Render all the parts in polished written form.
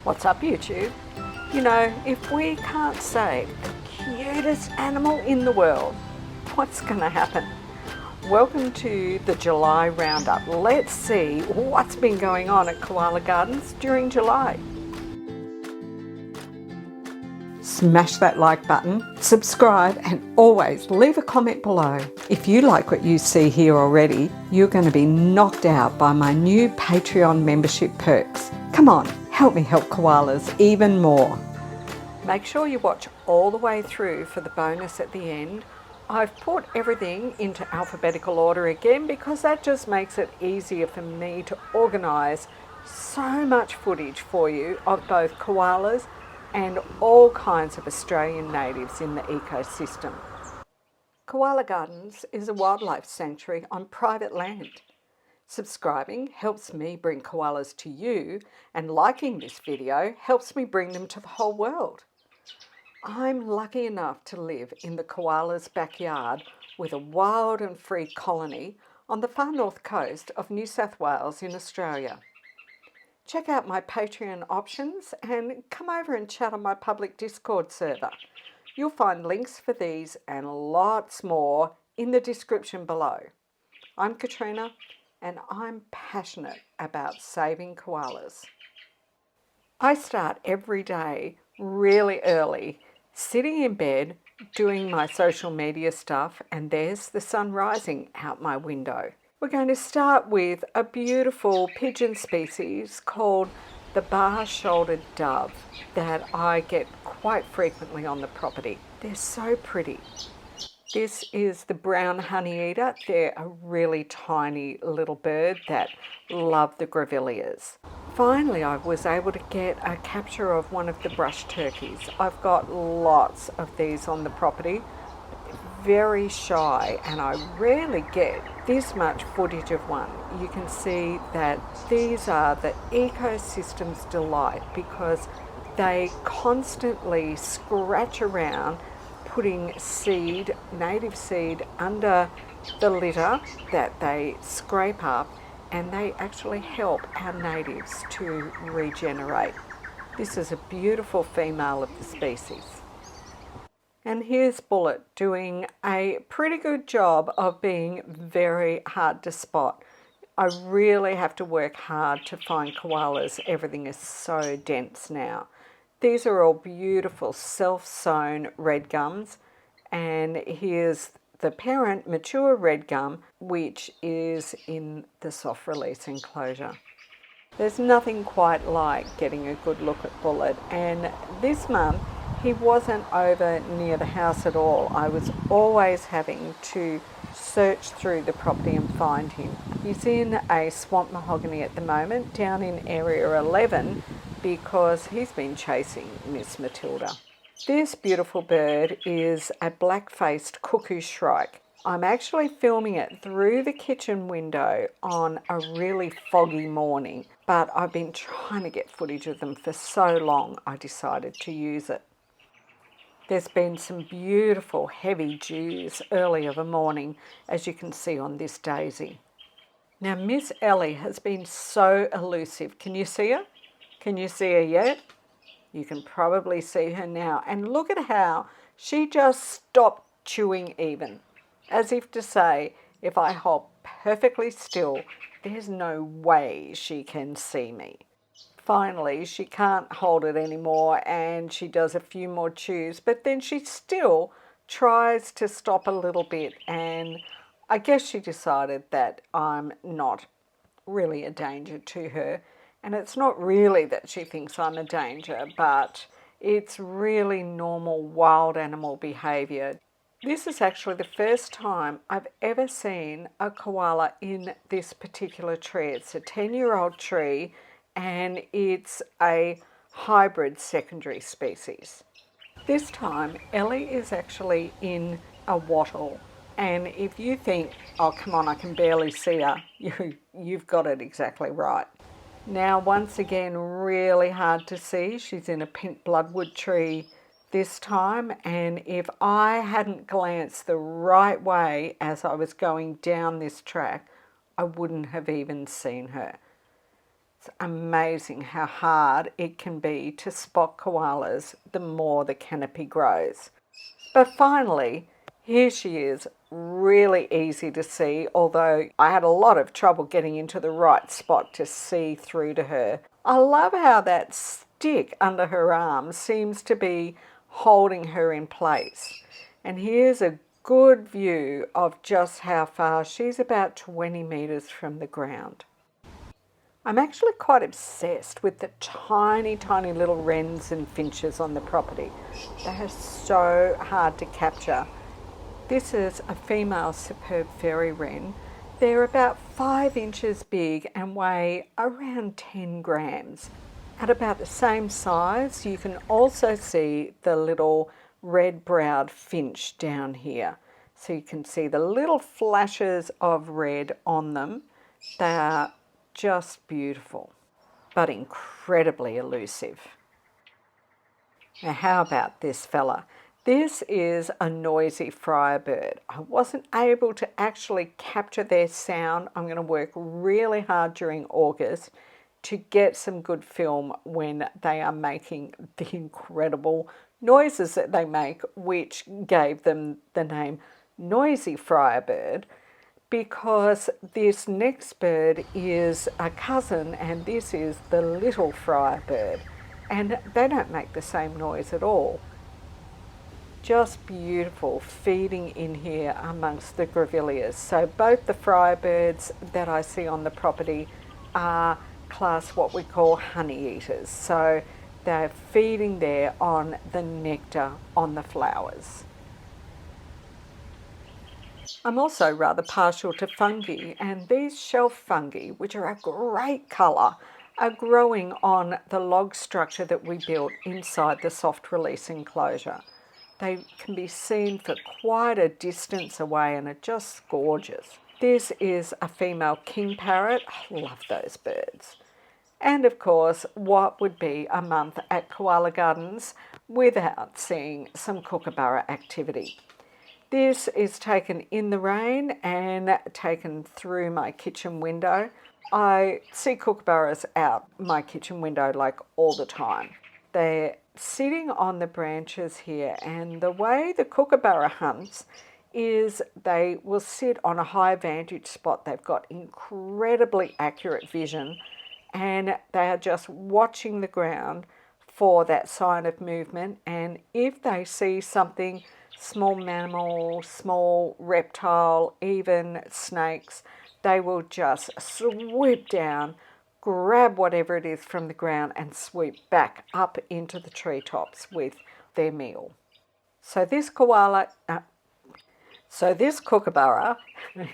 What's up, YouTube? You know, if we can't save the cutest animal in the world, what's going to happen? Welcome to the July Roundup. Let's see what's been going on at Koala Gardens during July. Smash that like button, subscribe, and always leave a comment below. If you like what you see here already, you're going to be knocked out by my new Patreon membership perks. Come on, help me help koalas even more. Make sure you watch all the way through for the bonus at the end. I've put everything into alphabetical order again because that just makes it easier for me to organise so much footage for you of both koalas and all kinds of Australian natives in the ecosystem. Koala Gardens is a wildlife sanctuary on private land. Subscribing helps me bring koalas to you, and liking this video helps me bring them to the whole world. I'm lucky enough to live in the koala's backyard with a wild and free colony on the far north coast of New South Wales in Australia. Check out my Patreon options and come over and chat on my public Discord server. You'll find links for these and lots more in the description below. I'm Katrina and I'm passionate about saving koalas. I start every day really early, sitting in bed, doing my social media stuff, and there's the sun rising out my window. We're going to start with a beautiful pigeon species called the bar-shouldered dove that I get quite frequently on the property. They're so pretty. This is the brown honeyeater. They're a really tiny little bird that love the grevilleas. Finally, I was able to get a capture of one of the brush turkeys. I've got lots of these on the property. Very shy, and I rarely get this much footage of one. You can see that these are the ecosystem's delight because they constantly scratch around putting seed, native seed, under the litter that they scrape up, and they actually help our natives to regenerate. This is a beautiful female of the species. And here's Bullet doing a pretty good job of being very hard to spot. I really have to work hard to find koalas. Everything is so dense now. These are all beautiful self-sown red gums. And here's the parent mature red gum, which is in the soft release enclosure. There's nothing quite like getting a good look at Bullet. And this month, he wasn't over near the house at all. I was always having to search through the property and find him. He's in a swamp mahogany at the moment, down in area 11, because he's been chasing Miss Matilda. This beautiful bird is a black-faced cuckoo shrike. I'm actually filming it through the kitchen window on a really foggy morning, but I've been trying to get footage of them for so long I decided to use it. There's been some beautiful heavy dews early of a morning, as you can see on this daisy. Now, Miss Ellie has been so elusive. Can you see her? Can you see her yet? You can probably see her now. And look at how she just stopped chewing even, as if to say, if I hold perfectly still, there's no way she can see me. Finally, she can't hold it anymore and she does a few more chews, but then she still tries to stop a little bit, and I guess she decided that I'm not really a danger to her. And it's not really that she thinks I'm a danger, but it's really normal wild animal behaviour. This is actually the first time I've ever seen a koala in this particular tree. It's a 10-year-old tree, and it's a hybrid secondary species. This time, Ellie is actually in a wattle. And if you think, oh, come on, I can barely see her, you've got it exactly right. Now, once again, really hard to see. She's in a pink bloodwood tree this time. And if I hadn't glanced the right way as I was going down this track, I wouldn't have even seen her. It's amazing how hard it can be to spot koalas the more the canopy grows. But finally, here she is, really easy to see, although I had a lot of trouble getting into the right spot to see through to her. I love how that stick under her arm seems to be holding her in place. And here's a good view of just how far she's, about 20 metres from the ground. I'm actually quite obsessed with the tiny, tiny little wrens and finches on the property. They are so hard to capture. This is a female superb fairy wren. They're about 5 inches big and weigh around 10 grams. At about the same size, you can also see the little red-browed finch down here. So you can see the little flashes of red on them. They are just beautiful, but incredibly elusive. Now, how about this fella? This is a noisy Friarbird. I wasn't able to actually capture their sound. I'm going to work really hard during August to get some good film when they are making the incredible noises that they make, which gave them the name Noisy Friarbird, because this next bird is a cousin and this is the little Friarbird, and they don't make the same noise at all. Just beautiful, feeding in here amongst the grevilleas. So both the Friarbirds that I see on the property are class what we call honeyeaters. So they're feeding there on the nectar on the flowers. I'm also rather partial to fungi, and these shelf fungi, which are a great colour, are growing on the log structure that we built inside the soft release enclosure. They can be seen for quite a distance away and are just gorgeous. This is a female king parrot. I love those birds. And of course, what would be a month at Koala Gardens without seeing some kookaburra activity? This is taken in the rain and taken through my kitchen window. I see kookaburras out my kitchen window like all the time. They're sitting on the branches here, and the way the kookaburra hunts is they will sit on a high vantage spot. They've got incredibly accurate vision, and they are just watching the ground for that sign of movement. And if they see something, small mammal, small reptile, even snakes, they will just swoop down, grab whatever it is from the ground and sweep back up into the treetops with their meal. So this kookaburra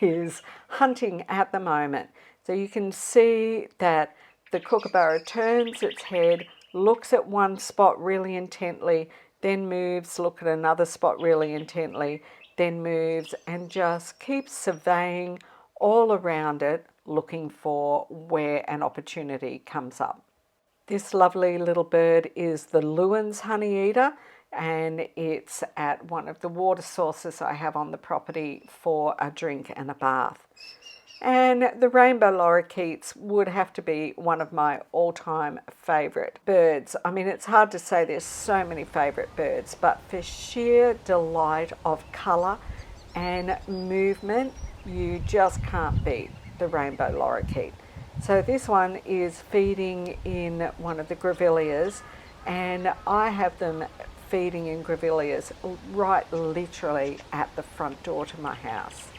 is hunting at the moment. So you can see that the kookaburra turns its head, looks at one spot really intently, then moves, look at another spot really intently, then moves, and just keeps surveying all around it, looking for where an opportunity comes up. This lovely little bird is the Lewins honeyeater, and it's at one of the water sources I have on the property for a drink and a bath. And the rainbow lorikeets would have to be one of my all-time favourite birds. I mean, it's hard to say there's so many favourite birds, but for sheer delight of colour and movement, you just can't beat the rainbow lorikeet. So this one is feeding in one of the grevilleas, and I have them feeding in grevilleas right literally at the front door to my house.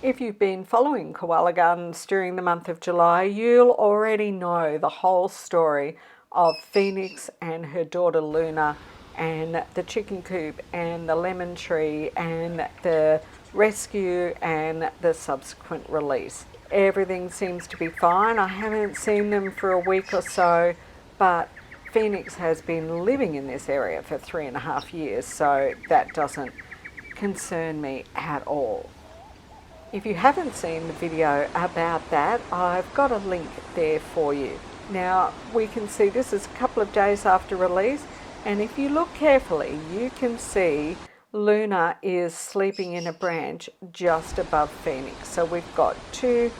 If you've been following Koala Gardens during the month of July, you'll already know the whole story of Phoenix and her daughter Luna, and the chicken coop and the lemon tree and the rescue and the subsequent release. Everything seems to be fine. I haven't seen them for a week or so, but Phoenix has been living in this area for 3.5 years, so that doesn't concern me at all. If you haven't seen the video about that, I've got a link there for you. Now, we can see this is a couple of days after release, and if you look carefully, you can see Luna is sleeping in a branch just above Phoenix. So we've got two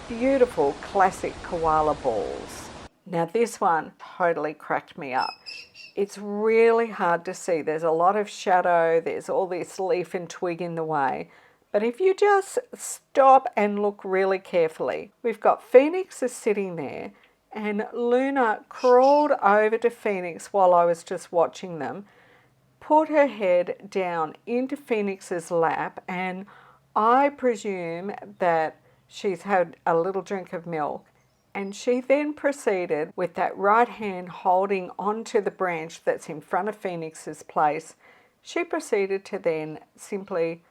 beautiful classic koala balls. Now this one totally cracked me up. It's really hard to see. There's a lot of shadow, there's all this leaf and twig in the way. But if you just stop and look really carefully, we've got Phoenix is sitting there, and Luna crawled over to Phoenix while I was just watching them, put her head down into Phoenix's lap, and I presume that she's had a little drink of milk. And she then proceeded with that right hand holding onto the branch that's in front of Phoenix's place. She proceeded to then simply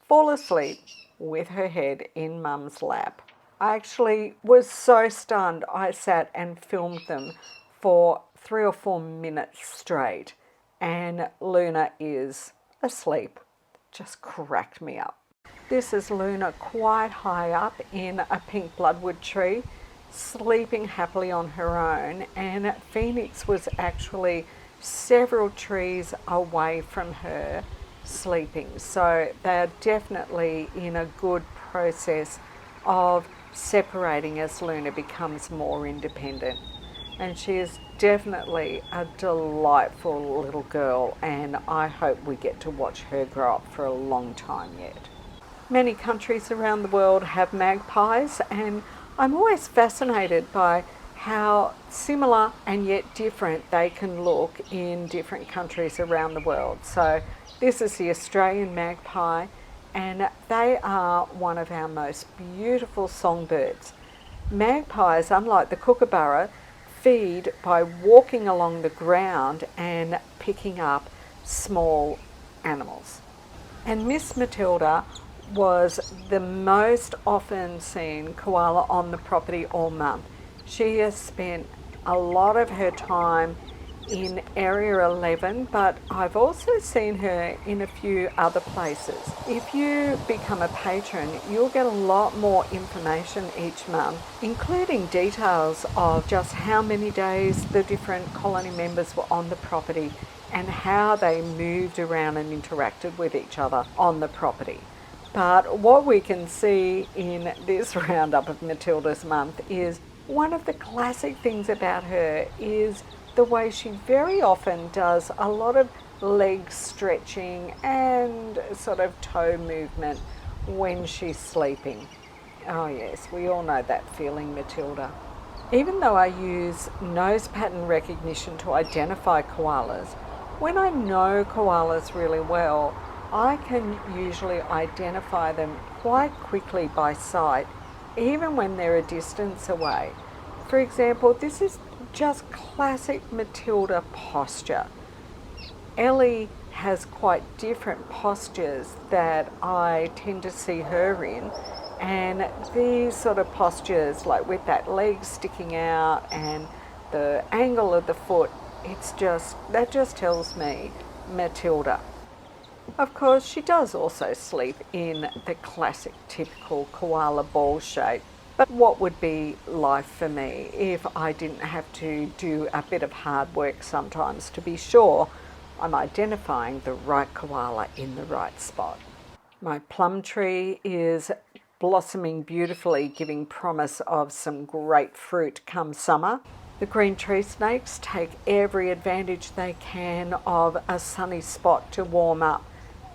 fall asleep with her head in Mum's lap. I actually was so stunned. I sat and filmed them for 3 or 4 minutes straight, and Luna is asleep. Just cracked me up. This is Luna quite high up in a pink bloodwood tree, sleeping happily on her own, and Phoenix was actually several trees away from her sleeping. So they're definitely in a good process of separating as Luna becomes more independent. And she is definitely a delightful little girl, and I hope we get to watch her grow up for a long time yet. Many countries around the world have magpies, and I'm always fascinated by how similar and yet different they can look in different countries around the world. So this is the Australian magpie, and they are one of our most beautiful songbirds. Magpies, unlike the kookaburra, feed by walking along the ground and picking up small animals. And Miss Matilda was the most often seen koala on the property all month. She has spent a lot of her time in Area 11, but I've also seen her in a few other places. If you become a patron, you'll get a lot more information each month, including details of just how many days the different colony members were on the property and how they moved around and interacted with each other on the property. But what we can see in this roundup of Matilda's month is one of the classic things about her is the way she very often does a lot of leg stretching and sort of toe movement when she's sleeping. Oh yes, we all know that feeling, Matilda. Even though I use nose pattern recognition to identify koalas, when I know koalas really well, I can usually identify them quite quickly by sight, even when they're a distance away. For example, this is just classic Matilda posture. Ellie has quite different postures that I tend to see her in, and these sort of postures, like with that leg sticking out and the angle of the foot, that just tells me Matilda. Of course, she does also sleep in the classic typical koala ball shape. But what would be life for me if I didn't have to do a bit of hard work sometimes to be sure I'm identifying the right koala in the right spot? My plum tree is blossoming beautifully, giving promise of some great fruit come summer. The green tree snakes take every advantage they can of a sunny spot to warm up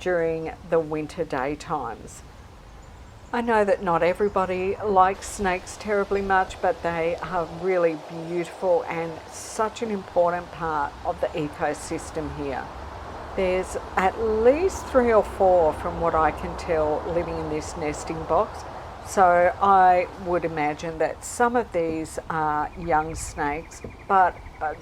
during the winter daytimes. I know that not everybody likes snakes terribly much, but they are really beautiful and such an important part of the ecosystem here. There's at least 3 or 4, from what I can tell, living in this nesting box. So I would imagine that some of these are young snakes, but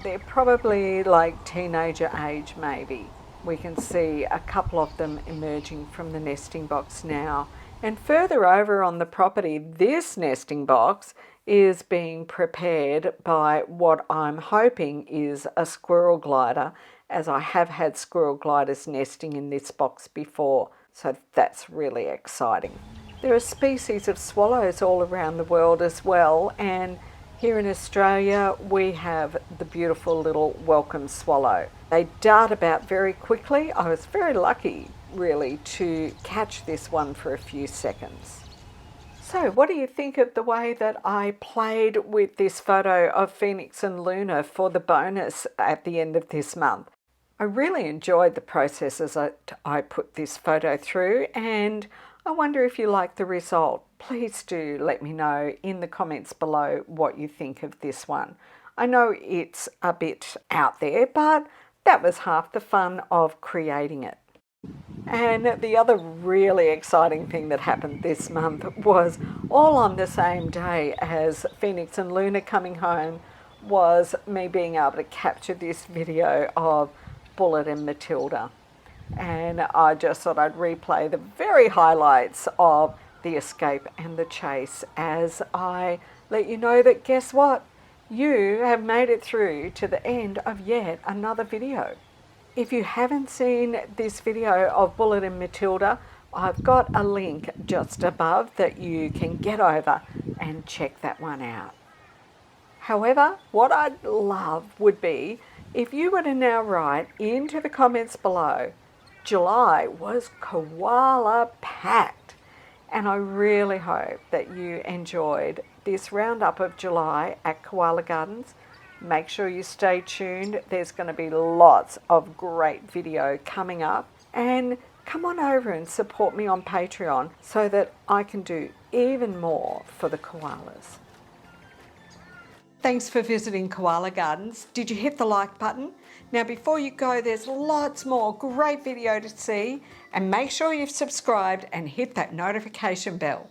they're probably like teenager age maybe. We can see a couple of them emerging from the nesting box now. And further over on the property, this nesting box is being prepared by what I'm hoping is a squirrel glider, as I have had squirrel gliders nesting in this box before, so that's really exciting. There are species of swallows all around the world as well, and here in Australia we have the beautiful little welcome swallow. They dart about very quickly. I was very lucky really to catch this one for a few seconds. So what do you think of the way that I played with this photo of Phoenix and Luna for the bonus at the end of this month? I really enjoyed the process as I put this photo through, and I wonder if you like the result. Please do let me know in the comments below what you think of this one. I know it's a bit out there, but that was half the fun of creating it. And the other really exciting thing that happened this month was all on the same day as Phoenix and Luna coming home was me being able to capture this video of Bullet and Matilda. And I just thought I'd replay the very highlights of the escape and the chase as I let you know that guess what? You have made it through to the end of yet another video. If you haven't seen this video of Bullet and Matilda, I've got a link just above that you can get over and check that one out. However, what I'd love would be if you were to now write into the comments below, July was koala packed. And I really hope that you enjoyed this roundup of July at Koala Gardens. Make sure you stay tuned. There's going to be lots of great video coming up. And come on over and support me on Patreon so that I can do even more for the koalas. Thanks for visiting Koala Gardens. Did you hit the like button? Now before you go, there's lots more great video to see, and make sure you've subscribed and hit that notification bell.